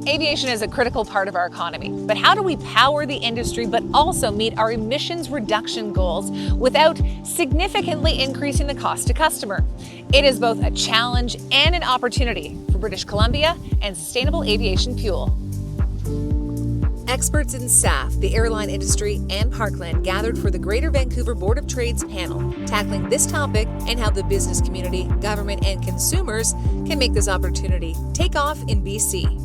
Aviation is a critical part of our economy, but how do we power the industry but also meet our emissions reduction goals without significantly increasing the cost to customer? It is both a challenge and an opportunity for British Columbia and Sustainable Aviation Fuel. Experts in SAF, the airline industry, and Parkland gathered for the Greater Vancouver Board of Trade's panel, tackling this topic and how the business community, government, and consumers can make this opportunity take off in BC.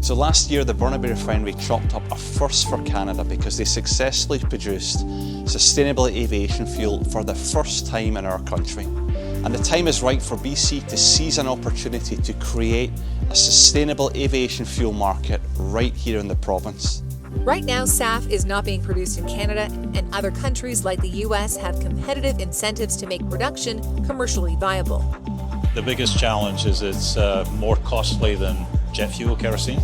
So last year, the Burnaby Refinery chalked up a first for Canada because they successfully produced sustainable aviation fuel for the first time in our country. And the time is right for BC to seize an opportunity to create a sustainable aviation fuel market right here in the province. Right now, SAF is not being produced in Canada, and other countries like the US have competitive incentives to make production commercially viable. The biggest challenge is it's more costly than jet fuel, kerosene.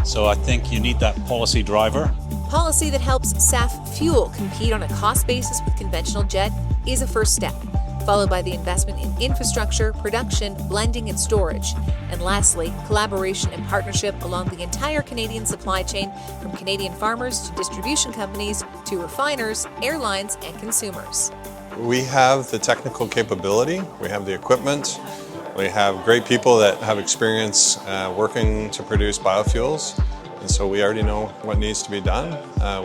So I think you need that policy driver. Policy that helps SAF fuel compete on a cost basis with conventional jet is a first step, followed by the investment in infrastructure, production, blending, and storage. And lastly, collaboration and partnership along the entire Canadian supply chain, from Canadian farmers to distribution companies to refiners, airlines, and consumers. We have the technical capability, we have the equipment, we have great people that have experience working to produce biofuels, and so we already know what needs to be done.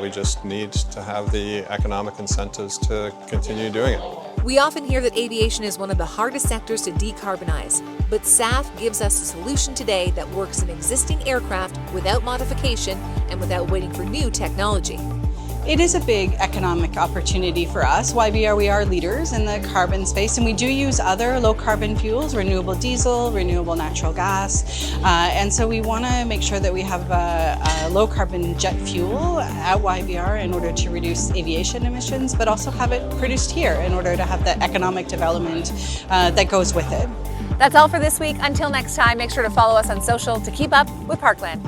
We just need to have the economic incentives to continue doing it. We often hear that aviation is one of the hardest sectors to decarbonize, but SAF gives us a solution today that works in existing aircraft without modification and without waiting for new technology. It is a big economic opportunity for us. YBR, we are leaders in the carbon space, and we do use other low carbon fuels, renewable diesel, renewable natural gas, and so we want to make sure that we have a low carbon jet fuel at YBR in order to reduce aviation emissions, but also have it produced here in order to have the economic development that goes with it. That's all for this week. Until next time, make sure to follow us on social to keep up with Parkland.